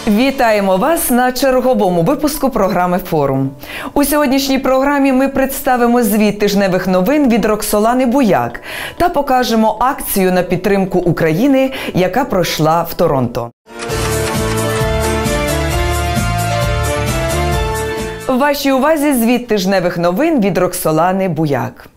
Вітаємо вас на черговому випуску програми «Форум». У сьогоднішній програмі ми представимо звіт тижневих новин від Роксолани Буяк та покажемо акцію на підтримку України, яка пройшла в Торонто. В вашій увазі звіт тижневих новин від Роксолани Буяк.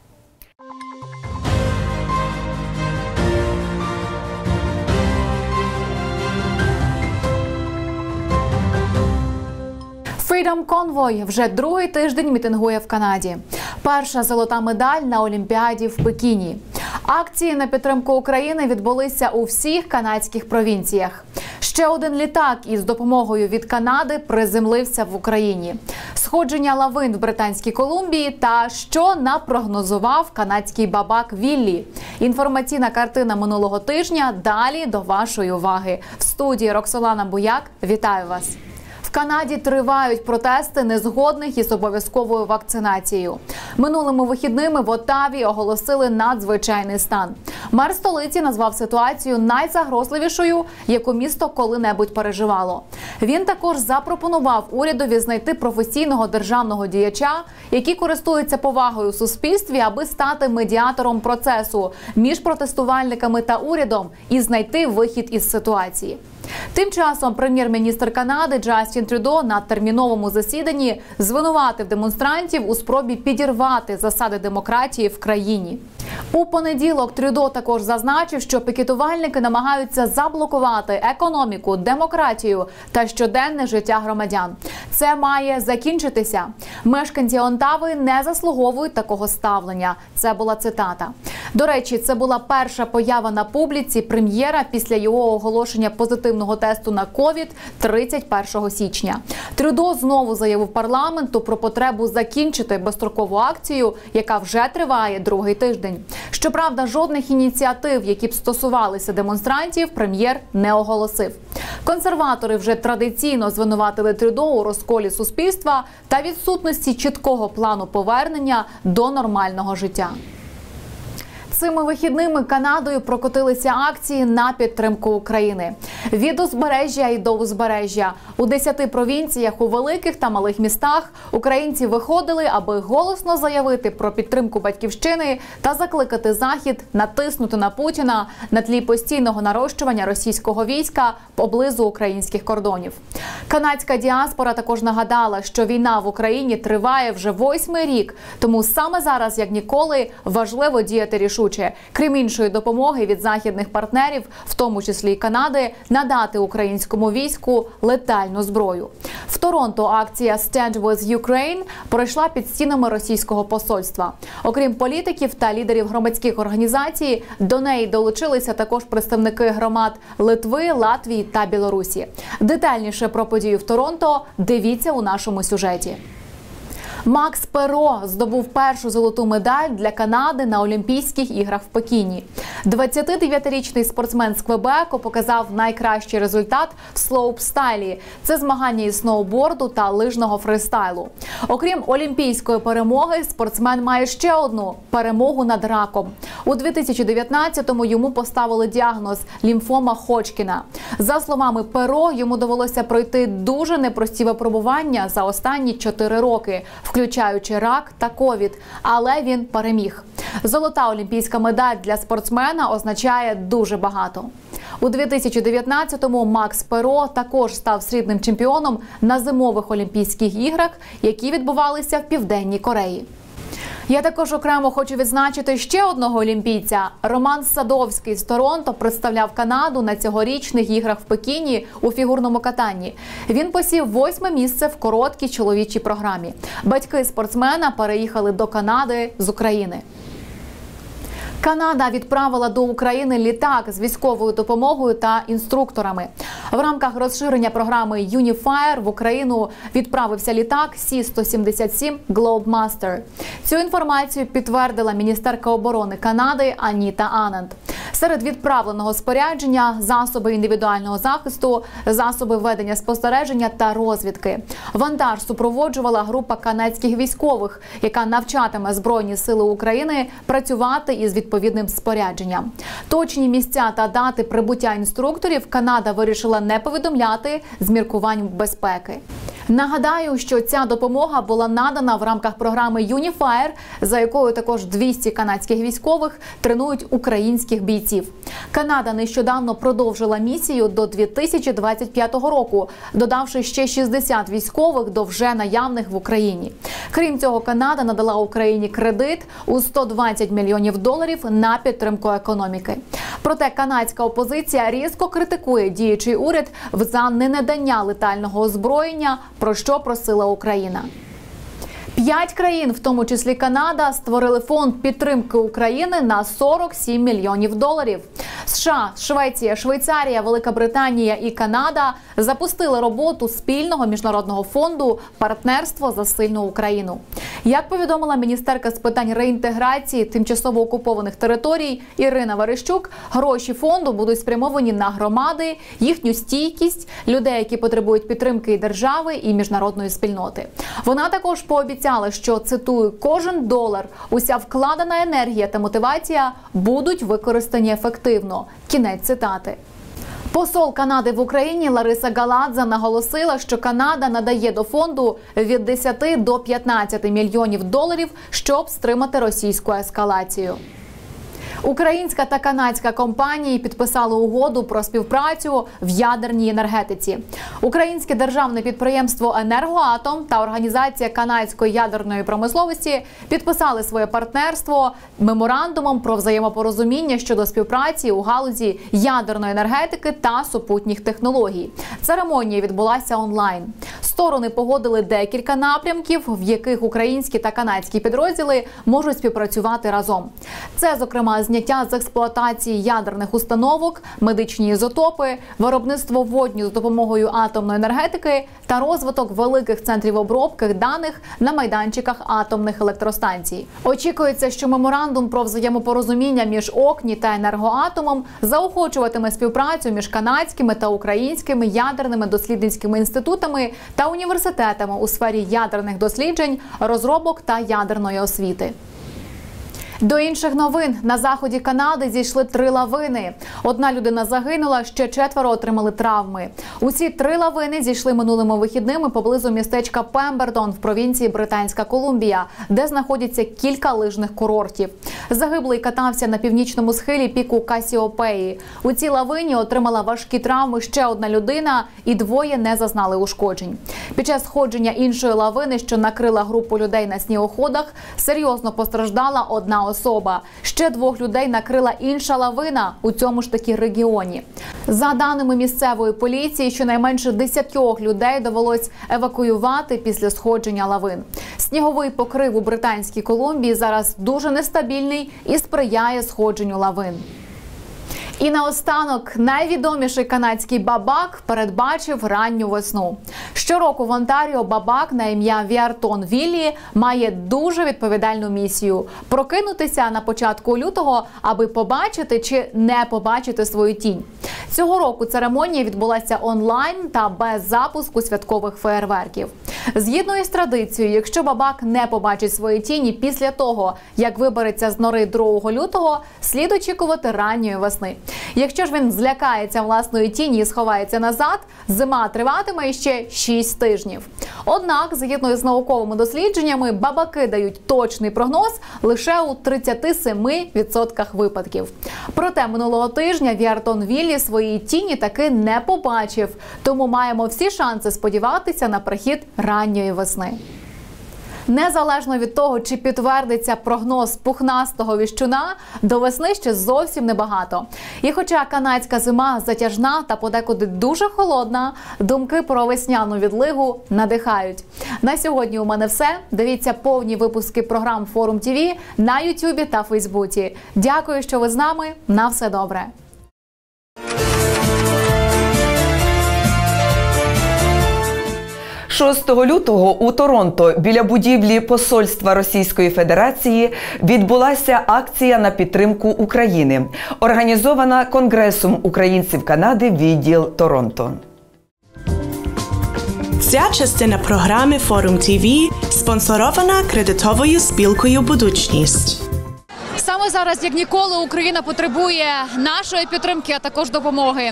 Freedom Convoy вже другий тиждень мітингує в Канаді. Перша золота медаль на Олімпіаді в Пекіні. Акції на підтримку України відбулися у всіх канадських провінціях. Ще один літак із допомогою від Канади приземлився в Україні. Сходження лавин в Британській Колумбії та що напрогнозував канадський бабак Віллі. Інформаційна картина минулого тижня далі до вашої уваги. В студії Роксолана Буяк. Вітаю вас! В Канаді тривають протести незгодних із обов'язковою вакцинацією. Минулими вихідними в Оттаві оголосили надзвичайний стан. Мер столиці назвав ситуацію найзагрозливішою, яку місто коли-небудь переживало. Він також запропонував урядові знайти професійного державного діяча, який користується повагою у суспільстві, аби стати медіатором процесу між протестувальниками та урядом і знайти вихід із ситуації. Тим часом прем'єр-міністр Канади Джастін Трюдо на терміновому засіданні звинуватив демонстрантів у спробі підірвати засади демократії в країні. У понеділок Трюдо також зазначив, що пікетувальники намагаються заблокувати економіку, демократію та щоденне життя громадян. Це має закінчитися. Мешканці Онтави не заслуговують такого ставлення. Це була цитата. До речі, це була перша поява на публіці прем'єра після його оголошення позитивного тесту на ковід 31 січня. Трюдо знову заявив парламенту про потребу закінчити безстрокову акцію, яка вже триває другий тиждень. Щоправда, жодних ініціатив, які б стосувалися демонстрантів, прем'єр не оголосив. Консерватори вже традиційно звинуватили Трюдо у розколі суспільства та відсутності чіткого плану повернення до нормального життя. Цими вихідними Канадою прокотилися акції на підтримку України. Від узбережжя і до узбережжя. У 10 провінціях у великих та малих містах українці виходили, аби голосно заявити про підтримку батьківщини та закликати Захід натиснути на Путіна на тлі постійного нарощування російського війська поблизу українських кордонів. Канадська діаспора також нагадала, що війна в Україні триває вже 8-й рік, тому саме зараз, як ніколи, важливо діяти рішуче. Крім іншої допомоги від західних партнерів, в тому числі і Канади, надати українському війську летальну зброю. В Торонто акція s10e23 пройшла під стінами російського посольства. Окрім політиків та лідерів громадських організацій, до неї долучилися також представники громад Литви, Латвії та Білорусі. Детальніше про подію в Торонто дивіться у нашому сюжеті. Макс Перо здобув першу золоту медаль для Канади на Олімпійських іграх в Пекіні. 29-річний спортсмен з Квебеку показав найкращий результат в слоупстайлі. Це змагання із сноуборду та лижного фристайлу. Окрім олімпійської перемоги, спортсмен має ще одну – перемогу над раком. У 2019-му йому поставили діагноз – лімфома Ходжкіна. За словами Перо, йому довелося пройти дуже непрості випробування за останні 4 роки, включаючи рак та ковід, але він переміг. Золота олімпійська медаль для спортсмена означає дуже багато. У 2019-му Макс Перо також став срібним чемпіоном на зимових Олімпійських іграх, які відбувалися в Південній Кореї. Я також окремо хочу відзначити ще одного олімпійця. Роман Садовський з Торонто представляв Канаду на цьогорічних іграх в Пекіні у фігурному катанні. Він посів 8-ме місце в короткій чоловічій програмі. Батьки спортсмена переїхали до Канади з України. Канада відправила до України літак з військовою допомогою та інструкторами. В рамках розширення програми Unifier в Україну відправився літак с10e23 Globemaster. Цю інформацію підтвердила міністерка оборони Канади Аніта Ананд. Серед відправленого спорядження – засоби індивідуального захисту, засоби ведення спостереження та розвідки. Вантаж супроводжувала група канадських військових, яка навчатиме Збройні сили України працювати із відповідним спорядженням. Точні місця та дати прибуття інструкторів Канада вирішила не повідомляти з міркувань безпеки. Нагадаю, що ця допомога була надана в рамках програми «Юніфаєр», за якою також 200 канадських військових тренують українських бійців. Канада нещодавно продовжила місію до 2025 року, додавши ще 60 військових до вже наявних в Україні. Крім цього, Канада надала Україні кредит у $120 мільйонів на підтримку економіки. Проте канадська опозиція різко критикує діючий уряд за ненадання летального озброєння, про що просила Україна. 5 країн, в тому числі Канада, створили фонд підтримки України на $47 мільйонів. США, Швеція, Швейцарія, Велика Британія і Канада запустили роботу спільного міжнародного фонду «Партнерство за сильну Україну». Як повідомила міністерка з питань реінтеграції тимчасово окупованих територій Ірина Верещук, гроші фонду будуть спрямовані на громади, їхню стійкість, людей, які потребують підтримки і держави, і міжнародної спільноти. Вона також пообіцяла, що, цитую, «кожен долар, уся вкладена енергія та мотивація будуть використані ефективно». Кінець цитати. Посол Канади в Україні Лариса Галадзе наголосила, що Канада надає до фонду від 10 до 15 мільйонів доларів, щоб стримати російську ескалацію. Українська та канадська компанії підписали угоду про співпрацю в ядерній енергетиці. Українське державне підприємство «Енергоатом» та Організація канадської ядерної промисловості підписали своє партнерство меморандумом про взаємопорозуміння щодо співпраці у галузі ядерної енергетики та супутніх технологій. Церемонія відбулася онлайн. Сторони погодили декілька напрямків, в яких українські та канадські підрозділи можуть співпрацювати разом. Це, зокрема, зняття з експлуатації ядерних установок, медичні ізотопи, виробництво водню з допомогою атомної енергетики та розвиток великих центрів обробки даних на майданчиках атомних електростанцій. Очікується, що меморандум про взаємопорозуміння між OMNI та «Енергоатомом» заохочуватиме співпрацю між канадськими та українськими ядерними дослідницькими інститутами та університетами у сфері ядерних досліджень, розробок та ядерної освіти. До інших новин. На заході Канади зійшли 3 лавини. Одна людина загинула, ще 4 отримали травми. Усі 3 лавини зійшли минулими вихідними поблизу містечка Пембертон в провінції Британська Колумбія, де знаходяться кілька лижних курортів. Загиблий катався на північному схилі піку Касіопеї. У цій лавині отримала важкі травми ще одна людина і 2 не зазнали ушкоджень. Під час сходження іншої лавини, що накрила групу людей на снігоходах, серйозно постраждала одна особа. Ще 2 людей накрила інша лавина у цьому ж таки регіоні. За даними місцевої поліції, щонайменше 10 людей довелось евакуювати після сходження лавин. Сніговий покрив у Британській Колумбії зараз дуже нестабільний і сприяє сходженню лавин. І наостанок, найвідоміший канадський бабак передбачив ранню весну. Щороку в Онтаріо бабак на ім'я Віартон Віллі має дуже відповідальну місію – прокинутися на початку лютого, аби побачити чи не побачити свою тінь. Цього року церемонія відбулася онлайн та без запуску святкових феєрверків. Згідно із традицією, якщо бабак не побачить свої тіні після того, як вибереться з нори 2 лютого, слід очікувати ранньої весни. Якщо ж він злякається власної тіні і сховається назад, зима триватиме ще 6 тижнів. Однак, згідно з науковими дослідженнями, бабаки дають точний прогноз лише у 37% випадків. Проте минулого тижня Віартон Віллі свої тіні таки не побачив, тому маємо всі шанси сподіватися на прихід ранньої весни. Незалежно від того, чи підтвердиться прогноз пухнастого віщуна, до весни ще зовсім небагато. І хоча канадська зима затяжна та подекуди дуже холодна, думки про весняну відлигу надихають. На сьогодні у мене все. Дивіться повні випуски програм Форум ТВ на Ютубі та Фейсбуці. Дякую, що ви з нами. На все добре. 6 лютого у Торонто біля будівлі посольства Російської Федерації відбулася акція на підтримку України, організована Конгресом українців Канади відділ Торонто. Ця частина програми Форум ТВ спонсорована кредитовою спілкою «Будучність». Саме зараз, як ніколи, Україна потребує нашої підтримки, а також допомоги.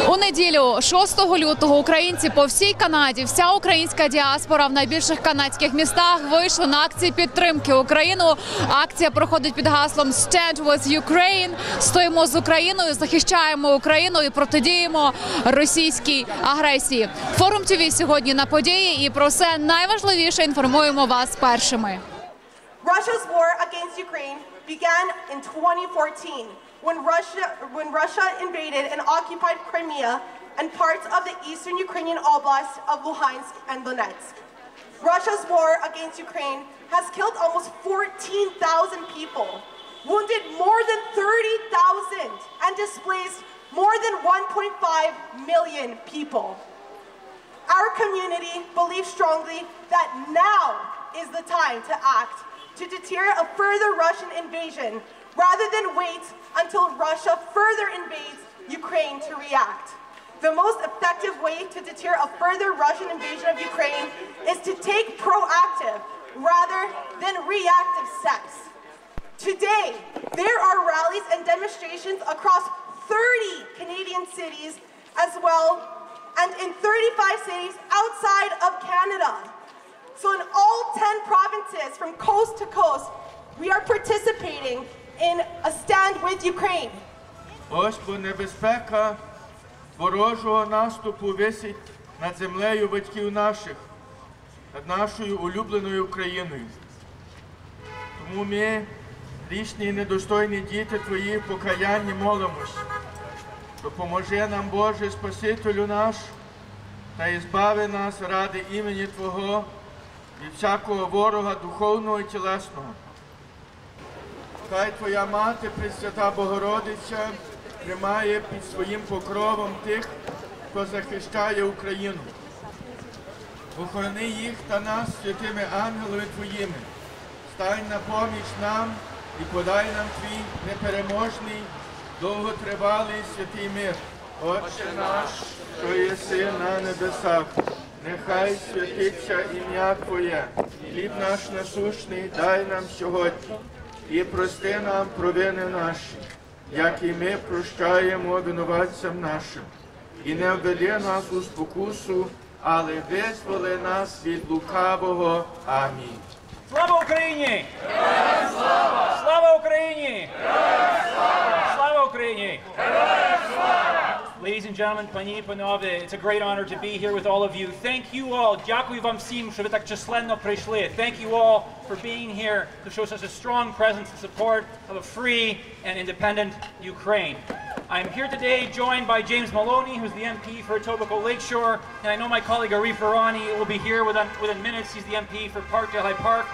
У неділю, 6 лютого, українці по всій Канаді, вся українська діаспора в найбільших канадських містах вийшли на акції підтримки Україну. Акція проходить під гаслом «Stand with Ukraine». Стоїмо з Україною, захищаємо Україну і протидіємо російській агресії. Форум ТВ сьогодні на події і про все найважливіше інформуємо вас першими. Russia's war against Ukraine began in 2014 when Russia invaded and occupied Crimea and parts of the eastern Ukrainian oblast of Luhansk and Donetsk. Russia's war against Ukraine has killed almost 14,000 people, wounded more than 30,000, and displaced more than 1.5 million people. Our community believes strongly that now is the time to act to deter a further Russian invasion, rather than wait until Russia further invades Ukraine to react. The most effective way to deter a further Russian invasion of Ukraine is to take proactive rather than reactive steps. Today, there are rallies and demonstrations across 30 Canadian cities as well, and in 35 cities outside of Canada. So in all 10 provinces from coast to coast, we are participating in a stand with Ukraine. Ось бо небезпека ворожого наступу висить над землею батьків наших, над нашою улюбленою Україною. Тому ми, грішні і недостойні діти Твої, в покаянні молимось. Допоможи нам, Боже, Спасителю наш, та ізбави нас ради імені Твого від всякого ворога духовного і тілесного. Хай Твоя Мати, Пресвята Богородиця, тримає під своїм покровом тих, хто захищає Україну. Охорони їх та нас святими ангелами Твоїми. Стань на поміч нам і подай нам Твій непереможний, довготривалий святий мир. Отче наш, що єси на небесах, нехай святиться ім'я Твоє, хліб наш насущний дай нам сьогодні, і прости нам провини наші, як і ми прощаємо винуватцям нашим. І не введи нас у спокусу, але визволи нас від лукавого. Амінь. Слава Україні! Героям слава! Слава Україні! Героям слава! Слава Україні! Героям слава! Ladies and gentlemen, пані і панове, it's a great honor to be here with all of you. Thank you all. Дякую вам всім, що ви так численно прийшли. Thank you all for being here to show such a strong presence and support of a free and independent Ukraine. I'm here today joined by James Maloney, who's the MP for Etobicoke Lakeshore, and I know my colleague Arif Irani will be here within minutes. He's the MP for Parkdale High Park.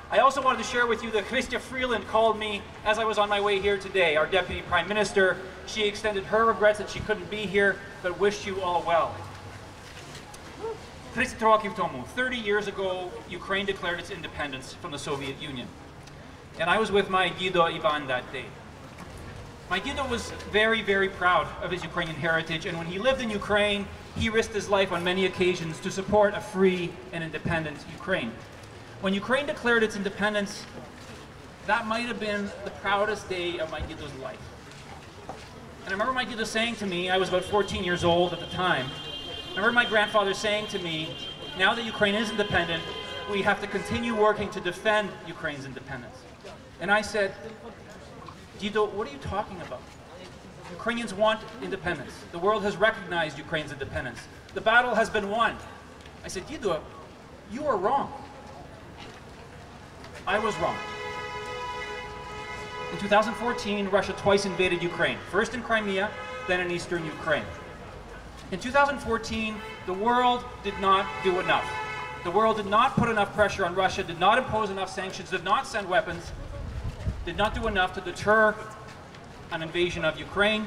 I also wanted to share with you that Chrystia Freeland called me as I was on my way here today, our Deputy Prime Minister. She extended her regrets that she couldn't be here, but wished you all well. 30 років тому, 30 years ago, Ukraine declared its independence from the Soviet Union. And I was with my Dido Ivan that day. My Dido was very, very proud of his Ukrainian heritage, and when he lived in Ukraine, he risked his life on many occasions to support a free and independent Ukraine. When Ukraine declared its independence, that might have been the proudest day of my Dido's life. And I remember my Dido saying to me, I was about 14 years old at the time, I remember my grandfather saying to me, now that Ukraine is independent, we have to continue working to defend Ukraine's independence. And I said, Dido, what are you talking about? Ukrainians want independence. The world has recognized Ukraine's independence. The battle has been won. I said, Dido, you are wrong. I was wrong. In 2014, Russia twice invaded Ukraine, first in Crimea, then in eastern Ukraine. In 2014, the world did not do enough. The world did not put enough pressure on Russia, did not impose enough sanctions, did not send weapons, did not do enough to deter an invasion of Ukraine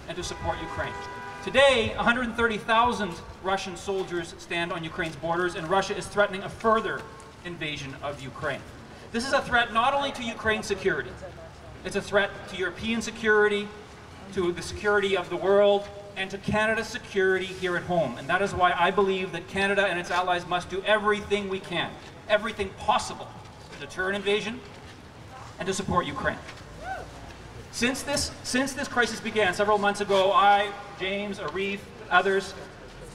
and to support Ukraine. Today, 130,000 Russian soldiers stand on Ukraine's borders, and Russia is threatening a further invasion of Ukraine. This is a threat not only to Ukraine's security, it's a threat to European security, to the security of the world, and to Canada's security here at home. And that is why I believe that Canada and its allies must do everything we can, everything possible, to deter an invasion and to support Ukraine. Since this crisis began several months ago, I, James, Arif, others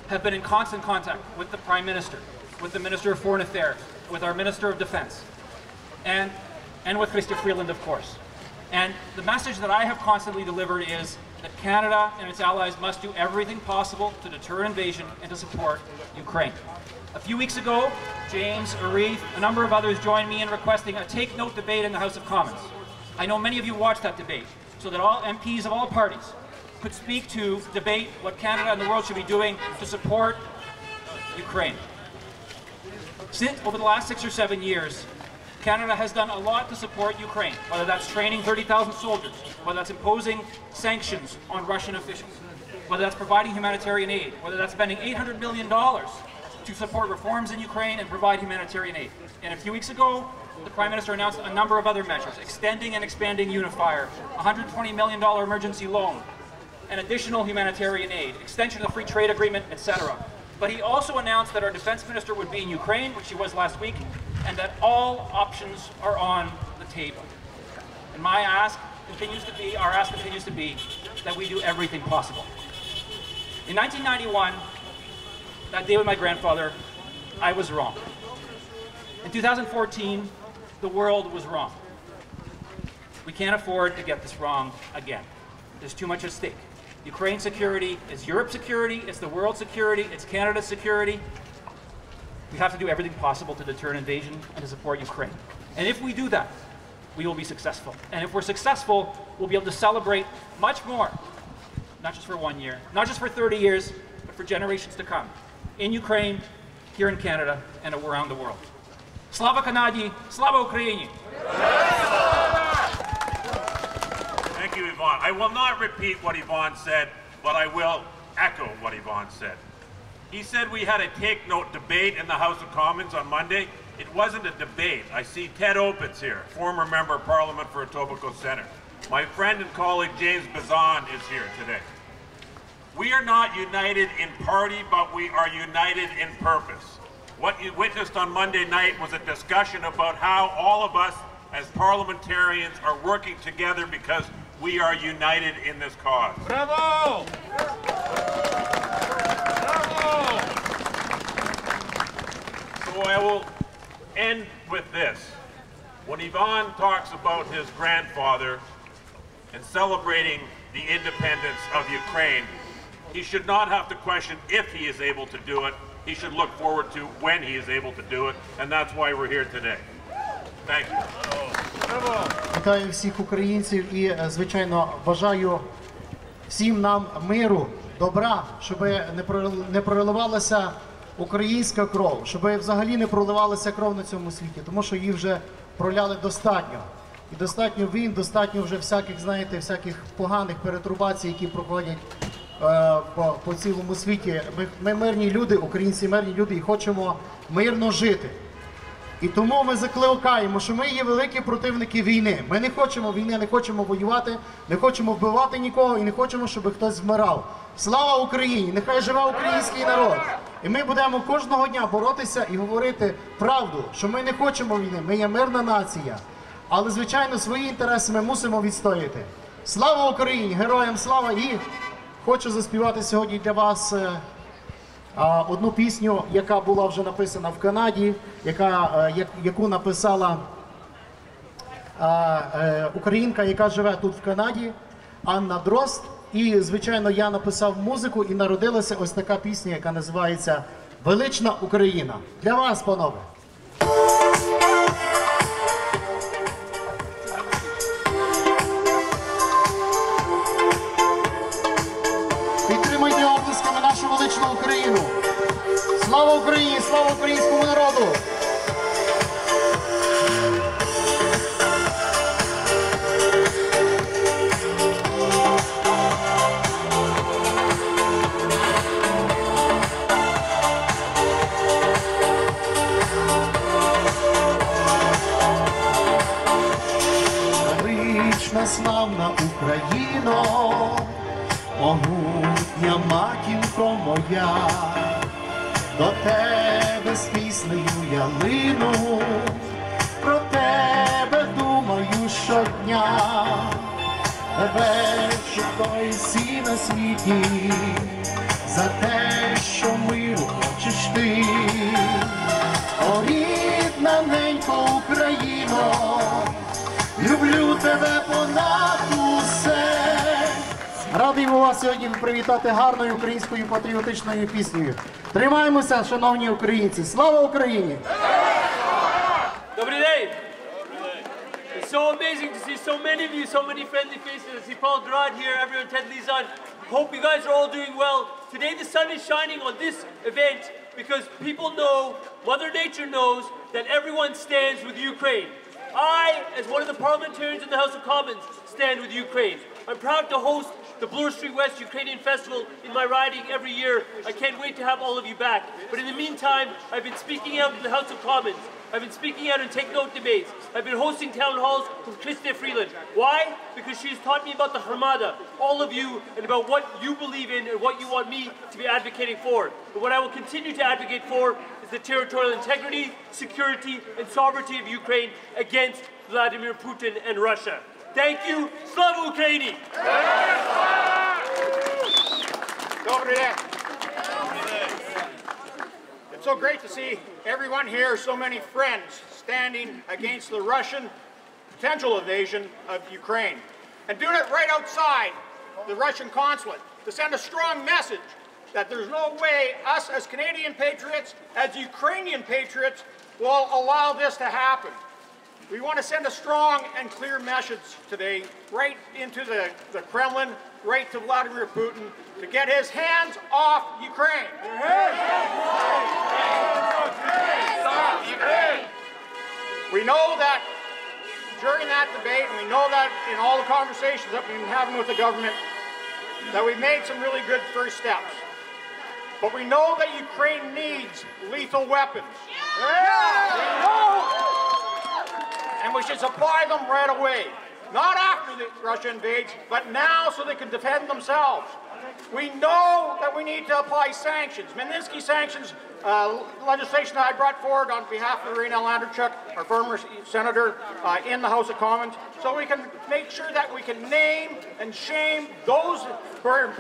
have been in constant contact with the Prime Minister, with the Minister of Foreign Affairs, with our Minister of Defense, and with Chrystia Freeland, of course. And the message that I have constantly delivered is that Canada and its allies must do everything possible to deter an invasion and to support Ukraine. A few weeks ago, James, Arif, a number of others joined me in requesting a take-note debate in the House of Commons. I know many of you watched that debate, so that all MPs of all parties could speak to, debate what Canada and the world should be doing to support Ukraine. Since over the last 6 or 7 years, Canada has done a lot to support Ukraine, whether that's training 30,000 soldiers, whether that's imposing sanctions on Russian officials, whether that's providing humanitarian aid, whether that's spending $800 million to support reforms in Ukraine and provide humanitarian aid. And a few weeks ago, the Prime Minister announced a number of other measures, extending and expanding Unifier, $120 million emergency loan, and additional humanitarian aid, extension of the free trade agreement, etc. But he also announced that our Defense Minister would be in Ukraine, which she was last week, and that all options are on the table. And my ask continues to be, our ask continues to be, that we do everything possible. In 1991, that day with my grandfather, I was wrong. In 2014, the world was wrong. We can't afford to get this wrong again. There's too much at stake. Ukraine's security is Europe's security, it's the world's security, it's Canada's security. We have to do everything possible to deter an invasion and to support Ukraine. And if we do that, we will be successful. And if we're successful, we'll be able to celebrate much more, not just for 1 year, not just for 30 years, but for generations to come, in Ukraine, here in Canada, and around the world. Slava Kanadi, Slava Ukraini! Thank you, Yvonne. I will not repeat what Yvonne said, but I will echo what Yvonne said. He said we had a take-note debate in the House of Commons on Monday. It wasn't a debate. I see Ted Opitz here, former Member of Parliament for Etobicoke Centre. My friend and colleague James Bazan is here today. We are not united in party, but we are united in purpose. What you witnessed on Monday night was a discussion about how all of us as parliamentarians are working together because we are united in this cause. Bravo! Bravo! So I will end with this. When Yvonne talks about his grandfather and celebrating the independence of Ukraine, he should not have to question if he is able to do it. He should look forward to when he is able to do it, and that's why we're here today. Thank you. Вітаю всіх українців і, звичайно, бажаю всім нам миру, добра, щоб не проливалася українська кров, щоб взагалі не проливалася кров на цьому світі, тому що її вже проляли достатньо. І достатньо війн, достатньо вже всяких, знаєте, всяких поганих перетрубацій, які проходять по цілому світі. Ми мирні люди, українці мирні люди і хочемо мирно жити. І тому ми закликаємо, що ми є великі противники війни. Ми не хочемо війни, не хочемо воювати, не хочемо вбивати нікого і не хочемо, щоб хтось вмирав. Слава Україні! Нехай живе український народ! І ми будемо кожного дня боротися і говорити правду, що ми не хочемо війни, ми є мирна нація. Але, звичайно, свої інтереси ми мусимо відстояти. Слава Україні! Героям слава! І хочу заспівати сьогодні для вас одну пісню, яка була вже написана в Канаді, яку написала українка, яка живе тут в Канаді, Анна Дрозд. І, звичайно, я написав музику і народилася ось така пісня, яка називається «Велична Україна». Для вас, панове! Підтримайте оплесками нашу величну Україну! Слава Україні! Слава українському народу! я до тебе з піснею я лину, про тебе думаю щодня, тебе чекаю всі на світі, за те, що миру хочеш ти. О, рідна ненька Україно, люблю тебе понад усе. Радий вас сьогодні привітати гарною українською патріотичною піснею. Тримаємося, шановні українці! Слава Україні! Добрий день! It's so amazing to see so many of you, so many friendly faces. I see Paul Grod here, everyone, Ted Lizon. Hope you guys are all doing well. Today the sun is shining on this event because people know, Mother Nature knows, that everyone stands with Ukraine. I, as one of the parliamentarians in the House of Commons, stand with Ukraine. I'm proud to host the Bloor Street West Ukrainian Festival in my riding every year. I can't wait to have all of you back. But in the meantime, I've been speaking out in the House of Commons. I've been speaking out in take-note debates. I've been hosting town halls with Krista Freeland. Why? Because she's taught me about the Harmada, all of you, and about what you believe in and what you want me to be advocating for. But what I will continue to advocate for is the territorial integrity, security, and sovereignty of Ukraine against Vladimir Putin and Russia. Thank you. Slava Ukraini! Добрий день. It's so great to see everyone here, so many friends standing against the Russian potential invasion of Ukraine. And doing it right outside the Russian consulate to send a strong message that there's no way us as Canadian patriots, as Ukrainian patriots, will allow this to happen. We want to send a strong and clear message today right into the Kremlin, right to Vladimir Putin, to get his hands off Ukraine. We know that during that debate, and we know that in all the conversations that we've been having with the government, that we've made some really good first steps. But we know that Ukraine needs lethal weapons. We know, and we should supply them right away. Not after Russia invades, but now so they can defend themselves. We know that we need to apply sanctions. Magnitsky sanctions legislation that I brought forward on behalf of Irina Landerchuk, our former senator in the House of Commons, so we can make sure that we can name and shame those who are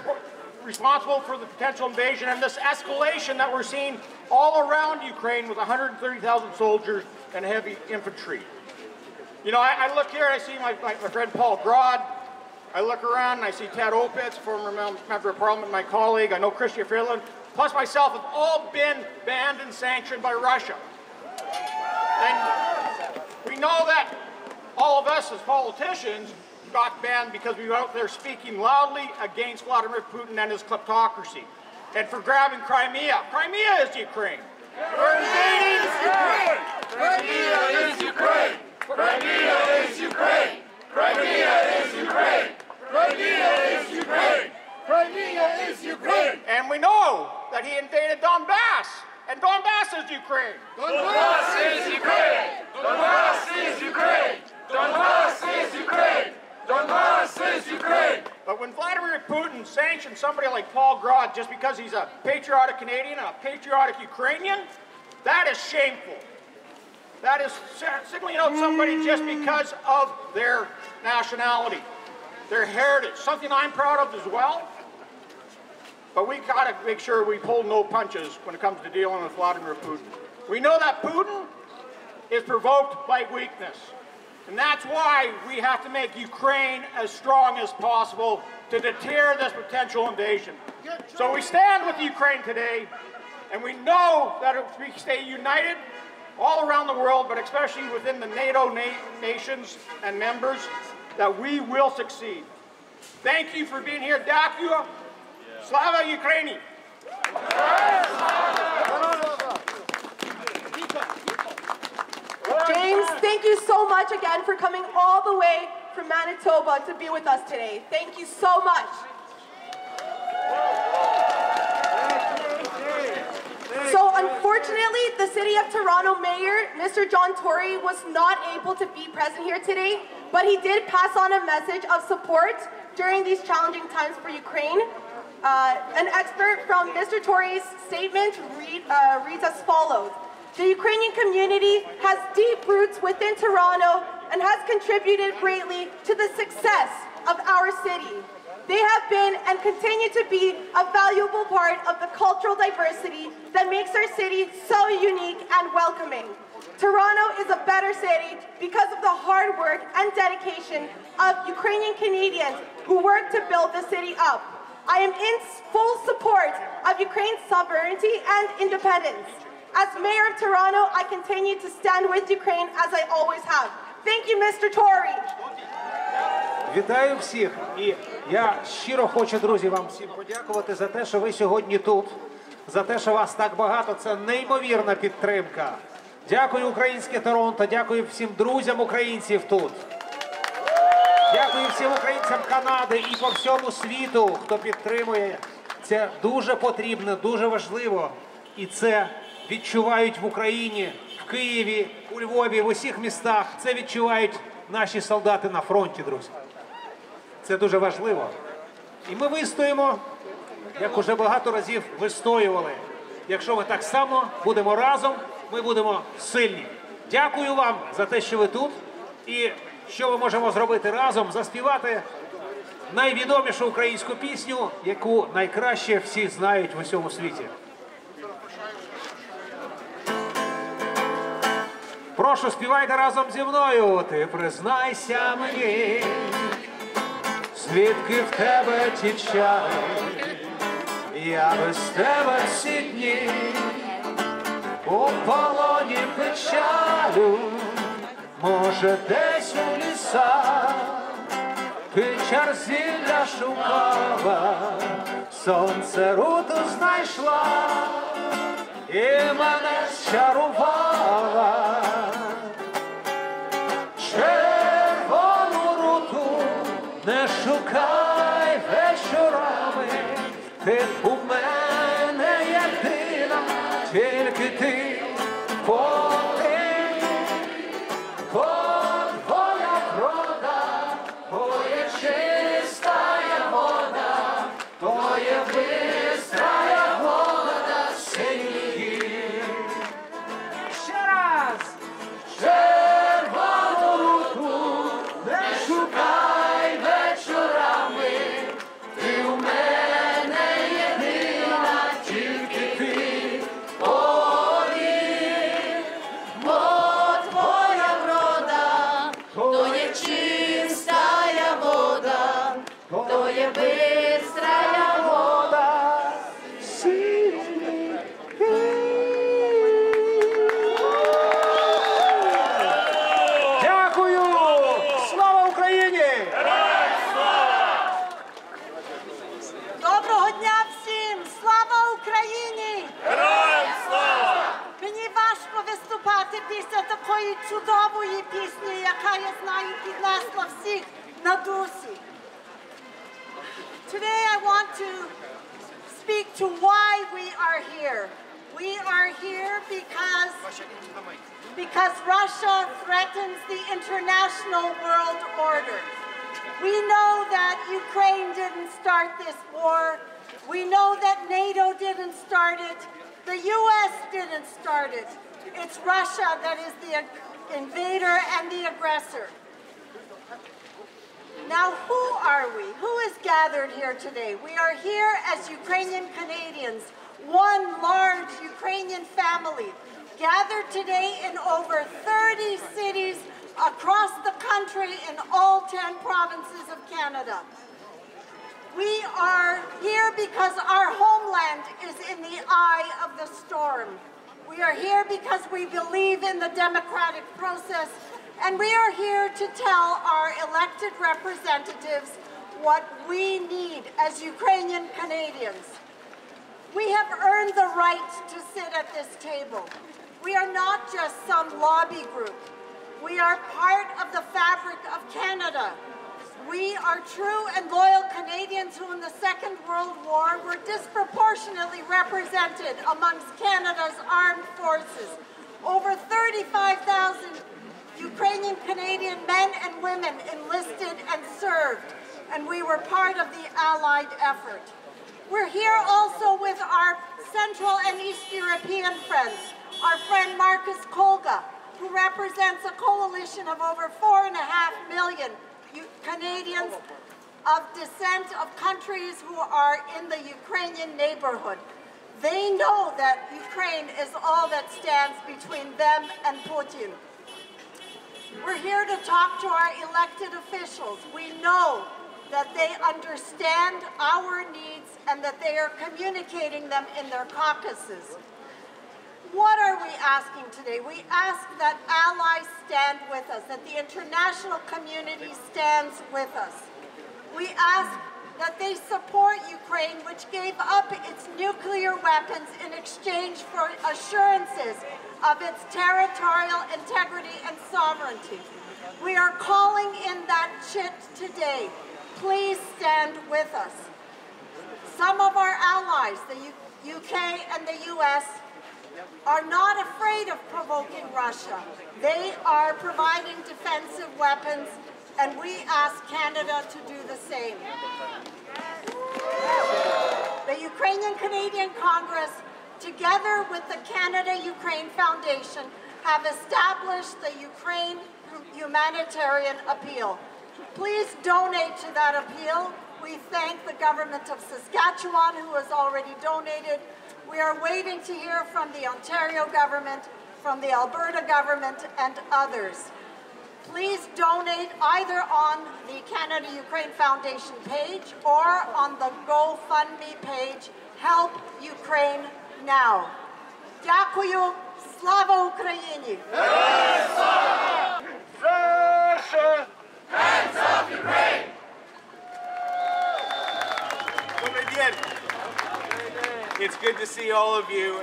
responsible for the potential invasion and this escalation that we're seeing all around Ukraine with 130,000 soldiers and heavy infantry. You know, I look here and I see my friend Paul Grod. I look around and I see Ted Opitz, former member of Parliament, my colleague. I know Christian Freeland, plus myself, have all been banned and sanctioned by Russia. And we know that all of us as politicians got banned because we were out there speaking loudly against Vladimir Putin and his kleptocracy. And for grabbing Crimea. Crimea is Ukraine. We're invading Ukraine. Crimea is Ukraine. Crimea is Ukraine! Crimea is Ukraine! Crimea is Ukraine! Crimea is Ukraine! And we know that he invaded Donbass, and Donbass is Ukraine! Donbass is Ukraine! Donbass is Ukraine! Donbass is Ukraine! Donbass is Ukraine! But when Vladimir Putin sanctions somebody like Paul Grod just because he's a patriotic Canadian and a patriotic Ukrainian, that is shameful. That is singling out somebody just because of their nationality, their heritage, something I'm proud of as well. But we got to make sure we pull no punches when it comes to dealing with Vladimir Putin. We know that Putin is provoked by weakness. And that's why we have to make Ukraine as strong as possible to deter this potential invasion. So we stand with Ukraine today, and we know that if we stay united, all around the world, but especially within the NATO nations and members, that we will succeed. Thank you for being here. Дякую. Slava Ukraini. James, thank you so much again for coming all the way from Manitoba to be with us today. Thank you so much. So unfortunately, the City of Toronto Mayor, Mr. John Tory, was not able to be present here today, but he did pass on a message of support during these challenging times for Ukraine. An expert from Mr. Tory's statement reads as follows. The Ukrainian community has deep roots within Toronto and has contributed greatly to the success of our city. They have been and continue to be a valuable part of the cultural diversity that makes our city so unique and welcoming. Toronto is a better city because of the hard work and dedication of Ukrainian Canadians who work to build the city up. I am in full support of Ukraine's sovereignty and independence. As Mayor of Toronto, I continue to stand with Ukraine as I always have. Thank you, Mr. Tory. Вітаю всіх. І я щиро хочу, друзі, вам всім подякувати за те, що ви сьогодні тут, за те, що вас так багато. Це неймовірна підтримка. Дякую, українське Торонто, дякую всім друзям українців тут. Дякую всім українцям Канади і по всьому світу, хто підтримує. Це дуже потрібно, дуже важливо. І це відчувають в Україні, в Києві, у Львові, в усіх містах. Це відчувають наші солдати на фронті, друзі. Це дуже важливо. І ми вистоїмо, як уже багато разів вистоювали. Якщо ми так само будемо разом, ми будемо сильні. Дякую вам за те, що ви тут. І що ми можемо зробити разом? Заспівати найвідомішу українську пісню, яку найкраще всі знають в усьому світі. Прошу, співайте разом зі мною. Ти признайся мені, звідки в тебе ті чари, я без тебе всі дні у полоні печалю, може десь у лісах ти чар зілля шукала, сонце руту знайшла і мене зчарувала. Червону руту не шукай вечорами, ти у мене єдина, тільки ти один. Бо твоя врода, то є чистая вода, то є бистрая вода синіх. Ще раз! Червону руту не шукай вечорами, ти у мене єдина, тільки ти один. Бо твоя врода, то є чистая вода, то є бистрая вода синіх. Дякую! Слава Україні! Доброго дня всім! Слава Україні! Героям слава! Мені важко виступати після такої чудової пісні, яка, я знаю, піднесла всіх на дусі. Today I want to speak to why we are here. We are here because Russia threatens the international world order. We know that Ukraine didn't start this war. We know that NATO didn't start it. The US didn't start it. It's Russia that is the invader and the aggressor. Now, who are we? Who is gathered here today? We are here as Ukrainian Canadians, one large Ukrainian family, gathered today in over 30 cities across the country in all 10 provinces of Canada. We are here because our homeland is in the eye of the storm. We are here because we believe in the democratic process, and we are here to tell our elected representatives what we need as Ukrainian Canadians. We have earned the right to sit at this table. We are not just some lobby group. We are part of the fabric of Canada. We are true and loyal Canadians who in the Second World War were disproportionately represented amongst Canada's armed forces. Over 35,000 Ukrainian Canadian men and women enlisted and served, and we were part of the Allied effort. We're here also with our Central and East European friends, our friend Marcus Kolga, who represents a coalition of over 4.5 million Canadians of descent of countries who are in the Ukrainian neighborhood. They know that Ukraine is all that stands between them and Putin. We're here to talk to our elected officials. We know that they understand our needs and that they are communicating them in their caucuses. What are we asking today? We ask that allies stand with us, that the international community stands with us. We ask that they support Ukraine, which gave up its nuclear weapons in exchange for assurances of its territorial integrity and sovereignty. We are calling in that chit today. Please stand with us. Some of our allies, the UK and the US, are not afraid of provoking Russia. They are providing defensive weapons, and we ask Canada to do the same. The Ukrainian-Canadian Congress, together with the Canada-Ukraine Foundation, have established the Ukraine Humanitarian Appeal. Please donate to that appeal. We thank the government of Saskatchewan, who has already donated. We are waiting to hear from the Ontario government, from the Alberta government, and others. Please donate either on the Canada-Ukraine Foundation page or on the GoFundMe page, Help Ukraine Now. Дякую. Слава Україні! Russia! Hands off Ukraine! It's good to see all of you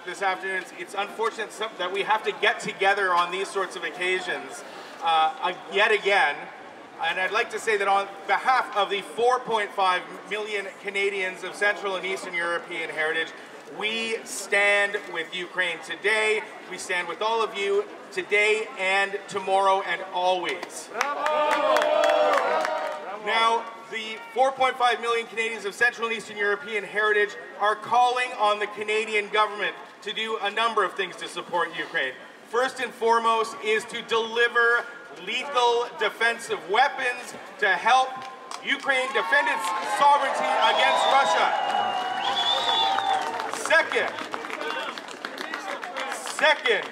this afternoon. It's unfortunate that we have to get together on these sorts of occasions yet again. And I'd like to say that on behalf of the 4.5 million Canadians of Central and Eastern European heritage, we stand with Ukraine today. We stand with all of you today and tomorrow and always. Now, the 4.5 million Canadians of Central and Eastern European heritage are calling on the Canadian government to do a number of things to support Ukraine. First and foremost is to deliver lethal defensive weapons to help Ukraine defend its sovereignty against Russia. Second,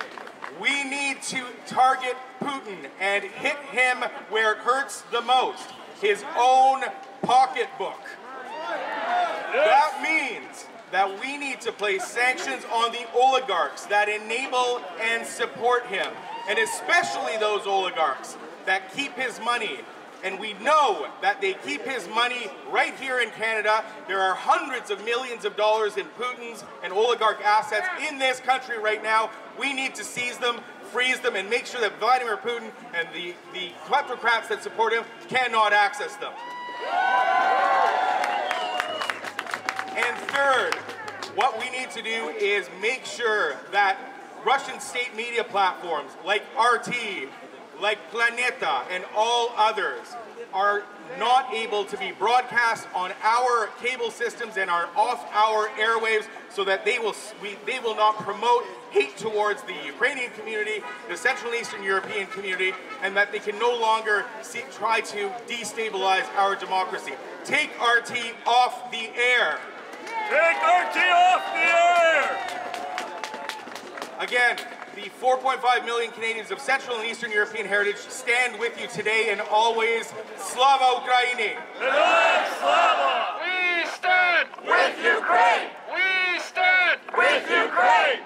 we need to target Putin and hit him where it hurts the most, his own pocketbook. That means that we need to place sanctions on the oligarchs that enable and support him, and especially those oligarchs that keep his money. And we know that they keep his money right here in Canada. There are hundreds of millions of dollars in Putin's and oligarch assets in this country right now. We need to seize them, freeze them, and make sure that Vladimir Putin and the kleptocrats that support him cannot access them. And third, what we need to do is make sure that Russian state media platforms like RT, like Planeta, and all others are not able to be broadcast on our cable systems and are off our airwaves, so that they will not promote hate towards the Ukrainian community, the Central and Eastern European community, and that they can no longer try to destabilize our democracy. Take RT off the air. Take RT off the air! Again, the 4.5 million Canadians of Central and Eastern European heritage stand with you today and always. Slava Ukraini! Slava! We stand with Ukraine! We stand with Ukraine!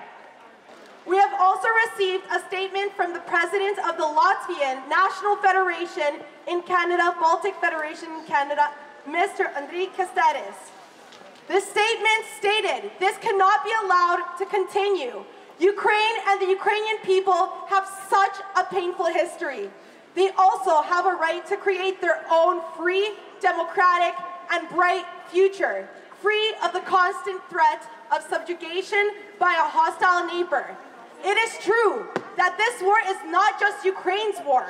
We have also received a statement from the president of the Latvian National Federation in Canada, Baltic Federation in Canada, Mr. Andriy Kasteris. This statement stated, "This cannot be allowed to continue. Ukraine and the Ukrainian people have such a painful history. They also have a right to create their own free, democratic, and bright future, free of the constant threat of subjugation by a hostile neighbor. It is true that this war is not just Ukraine's war.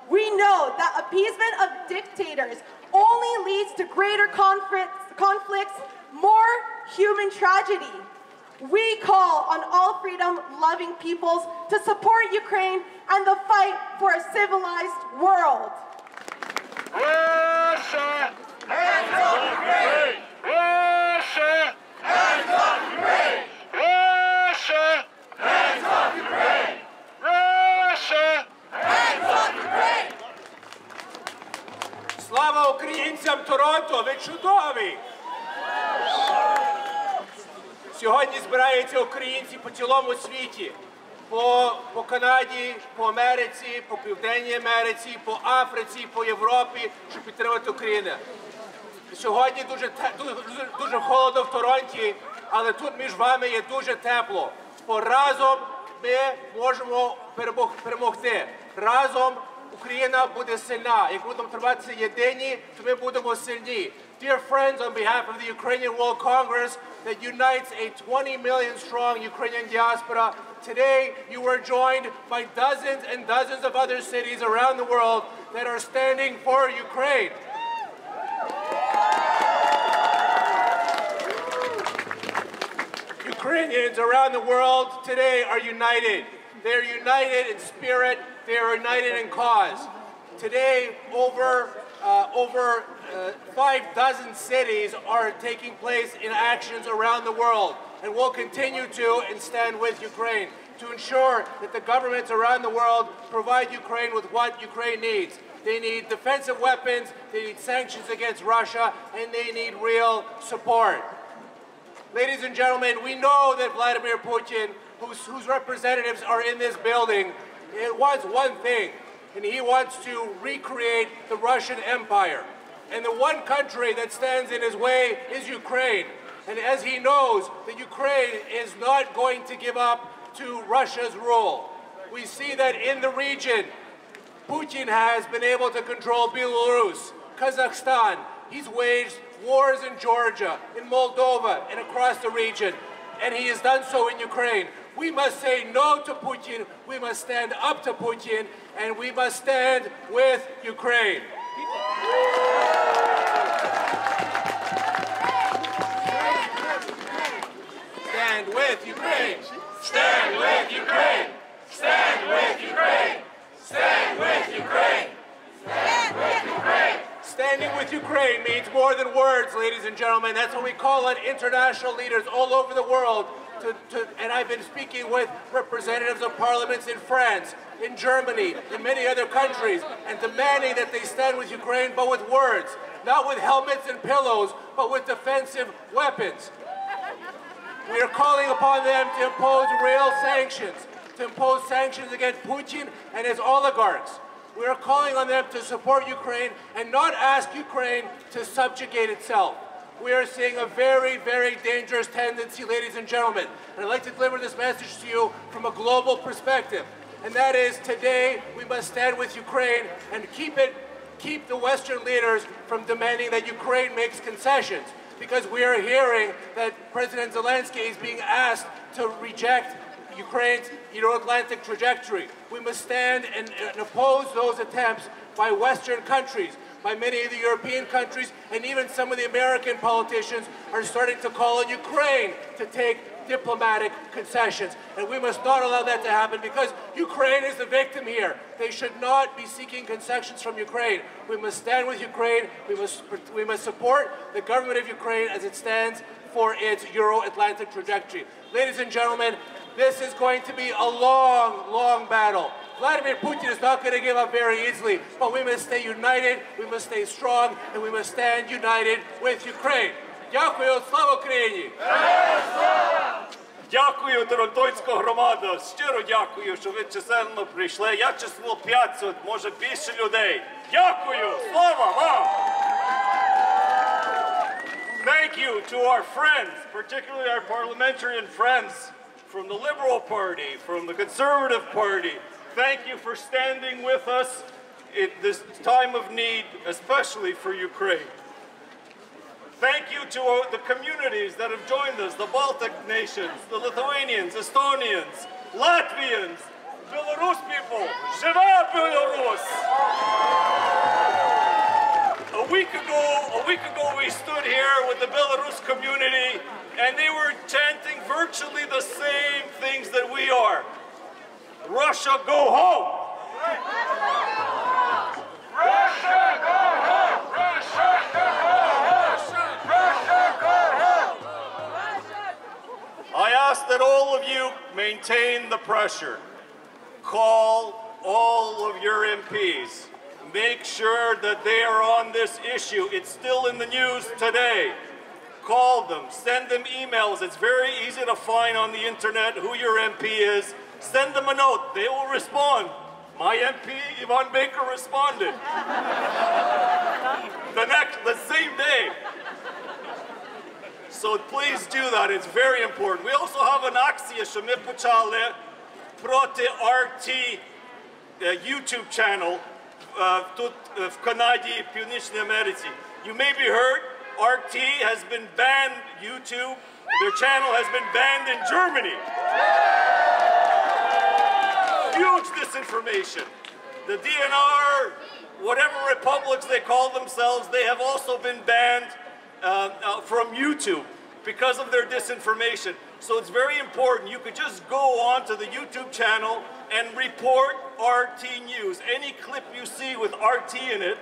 We know that appeasement of dictators only leads to greater conflicts, more human tragedy. We call on all freedom-loving peoples to support Ukraine and the fight for a civilized world. Russia! Hands off Ukraine! Russia! Hands off Ukraine! Russia! Hands off Ukraine! Russia! Hands off Ukraine! Слава українцям Торонто! Ви чудові! Сьогодні збираються українці по цілому світі. По Канаді, по Америці, по Південній Америці, по Африці, по Європі, щоб підтримати Україну. Сьогодні дуже холодно в Торонті, але тут між вами є дуже тепло. Бо разом ми можемо перемогти. Разом Україна буде сильна. Як будемо триматися єдині, то ми будемо сильні. Dear friends, on behalf of the Ukrainian World Congress that unites a 20 million strong Ukrainian diaspora, today you were joined by dozens and dozens of other cities around the world that are standing for Ukraine. Ukrainians around the world today are united. They're united in spirit, they are united in cause. Today, over 5 cities are taking place in actions around the world and will continue to and stand with Ukraine to ensure that the governments around the world provide Ukraine with what Ukraine needs. They need defensive weapons, they need sanctions against Russia, and they need real support. Ladies and gentlemen, we know that Vladimir Putin, whose representatives are in this building, wants one thing, and he wants to recreate the Russian Empire. And the one country that stands in his way is Ukraine. And as he knows that Ukraine is not going to give up to Russia's rule. We see that in the region, Putin has been able to control Belarus, Kazakhstan. He's waged wars in Georgia, in Moldova, and across the region. And he has done so in Ukraine. We must say no to Putin, we must stand up to Putin, and we must stand with Ukraine. Stand with Ukraine! Stand with Ukraine! Stand with Ukraine! Stand with Ukraine! Stand with Ukraine! Standing with Ukraine means more than words, ladies and gentlemen. That's what we call on international leaders all over the world. And I've been speaking with representatives of parliaments in France, in Germany, in many other countries, and demanding that they stand with Ukraine, but with words. Not with helmets and pillows, but with defensive weapons. We are calling upon them to impose real sanctions, to impose sanctions against Putin and his oligarchs. We are calling on them to support Ukraine and not ask Ukraine to subjugate itself. We are seeing a very, very dangerous tendency, ladies and gentlemen. And I'd like to deliver this message to you from a global perspective. And that is, today, we must stand with Ukraine and keep the Western leaders from demanding that Ukraine makes concessions. Because we are hearing that President Zelensky is being asked to reject Ukraine's Euro-Atlantic trajectory. We must stand and oppose those attempts by Western countries, by many of the European countries, and even some of the American politicians are starting to call on Ukraine to take diplomatic concessions. And we must not allow that to happen because Ukraine is the victim here. They should not be seeking concessions from Ukraine. We must stand with Ukraine. We must support the government of Ukraine as it stands for its Euro-Atlantic trajectory. Ladies and gentlemen, this is going to be a long, long battle. Vladimir Putin is not going to give up very easily, but we must stay united, we must stay strong, and we must stand united with Ukraine. Дякую, слава Україні! Дякую, Торонтойська громада. Щиро дякую, що ви чисельно прийшли. Я число 500, може більше людей. Дякую! Слава вам! Thank you to our friends, particularly our parliamentarian friends from the Liberal Party, from the Conservative Party. Thank you for standing with us in this time of need, especially for Ukraine. Thank you to the communities that have joined us, the Baltic nations, the Lithuanians, Estonians, Latvians, Belarus people. Живе Belarus! A week ago we stood here with the Belarus community and they were chanting virtually the same things that we are. Russia, go home! Russia, go home! Russia, go home! Russia, go home! I ask that all of you maintain the pressure. Call all of your MPs. Make sure that they are on this issue. It's still in the news today. Call them, send them emails. It's very easy to find on the internet who your MP is. Send them a note. They will respond. My MP, Ivan Baker, responded. The same day. So please do that. It's very important. We also have an akcija, що ми почали проти RT YouTube channel тут в Канаді, Північній Америці. You may be heard, RT has been banned, YouTube, their channel has been banned in Germany. Huge disinformation. The DNR, whatever republics they call themselves, they have also been banned from YouTube because of their disinformation. So it's very important. You could just go onto the YouTube channel and report RT News. Any clip you see with RT in it,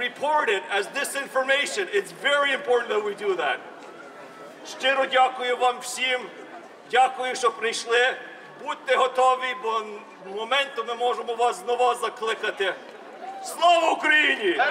report it as disinformation. It's very important that we do that. Щиро дякую вам всім. Дякую, що прийшли. Будьте готові, бо моменту ми можемо вас знову закликати. Слава Україні!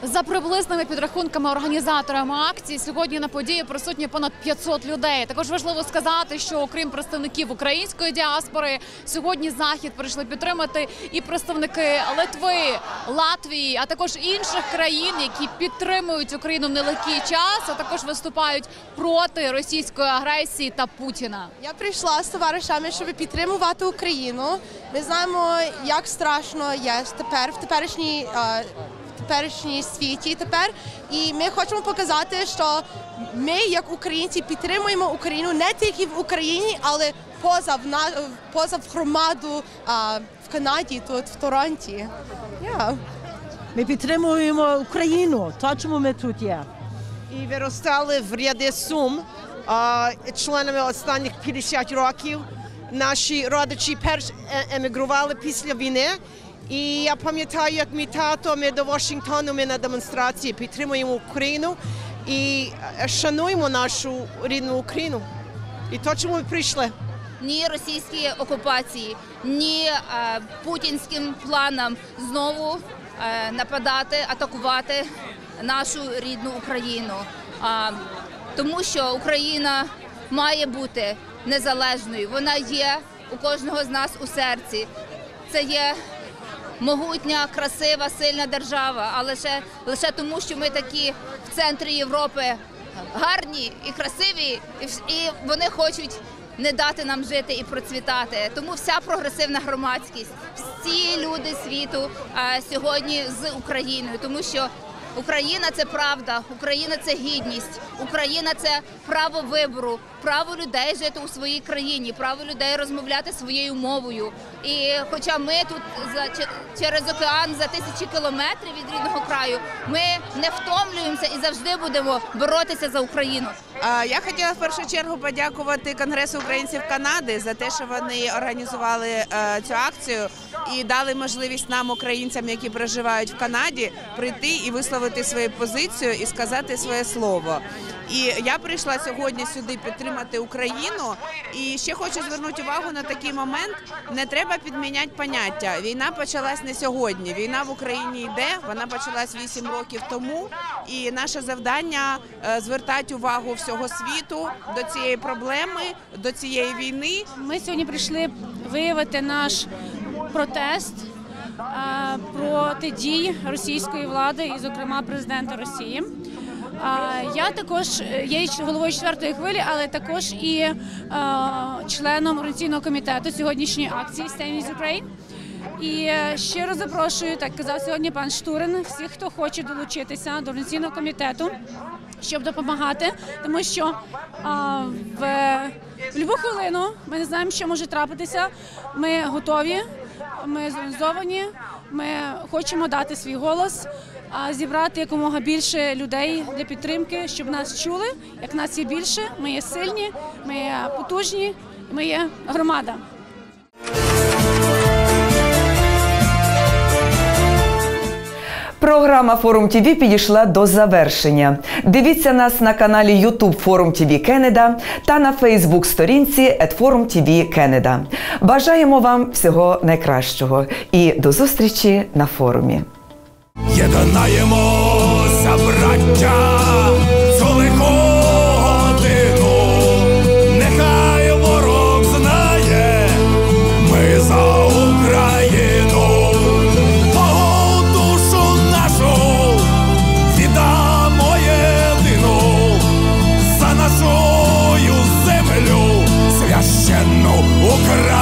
За приблизними підрахунками організаторами акції, сьогодні на події присутні понад 500 людей. Також важливо сказати, що окрім представників української діаспори, сьогодні захід прийшли підтримати і представники Литви, Латвії, а також інших країн, які підтримують Україну в нелегкий час, а також виступають проти російської агресії та Путіна. Я прийшла з товаришами, щоб підтримувати Україну. Ми знаємо, як страшно є тепер в теперішній світі тепер. І ми хочемо показати, що ми, як українці, підтримуємо Україну не тільки в Україні, але поза в громаду в Канаді, тут, в Торонті. Ми підтримуємо Україну, то чому ми тут є. І виростали в ряди Сум, членами останніх 50 років. Наші родичі перш емігрували після війни. І я пам'ятаю, як мій тато, ми до Вашингтону, ми на демонстрації підтримуємо Україну і шануємо нашу рідну Україну. І то, чому ми прийшли. Ні російській окупації, ні путінським планам знову нападати, атакувати нашу рідну Україну. Тому що Україна має бути незалежною. Вона є у кожного з нас у серці. Це є могутня, красива, сильна держава, але лише тому, що ми такі в центрі Європи гарні і красиві, і вони хочуть не дати нам жити і процвітати. Тому вся прогресивна громадськість, всі люди світу сьогодні з Україною, тому що Україна – це правда, Україна – це гідність, Україна – це право вибору, право людей жити у своїй країні, право людей розмовляти своєю мовою. І хоча ми тут через океан за тисячі кілометрів від рідного краю, ми не втомлюємося і завжди будемо боротися за Україну. Я хотіла в першу чергу подякувати Конгресу українців Канади за те, що вони організували цю акцію і дали можливість нам, українцям, які проживають в Канаді, прийти і висловити свою позицію і сказати своє слово. І я прийшла сьогодні сюди підтримати Україну. І ще хочу звернути увагу на такий момент. Не треба підміняти поняття. Війна почалась не сьогодні. Війна в Україні йде, вона почалась 8 років тому. І наше завдання – звертати увагу всього світу до цієї проблеми, до цієї війни. Ми сьогодні прийшли виявити наш протест проти дій російської влади і, зокрема, президента Росії. Я також є головою 4-ї хвилі, але також і членом організаційного комітету сьогоднішньої акції s10e23. І щиро запрошую, так казав сьогодні пан Штурин, всіх, хто хоче долучитися до організаційного комітету, щоб допомагати, тому що в будь-яку хвилину ми не знаємо, що може трапитися. Ми готові, ми зорганізовані, Ми хочемо дати свій голос, зібрати якомога більше людей для підтримки, щоб нас чули. Як нас є більше, ми є сильні, ми є потужні, ми є громада. Програма Форум ТВ підійшла до завершення. Дивіться нас на каналі YouTube Форум ТВ Кенеда та на Facebook-сторінці @Forum TV Canada. Бажаємо вам всього найкращого і до зустрічі на форумі. Єднаємося, браття, цю лиху годину, нехай ворог знає, ми за Україну. Богу душу нашу віддамо єдину, за нашу землю священну Україну.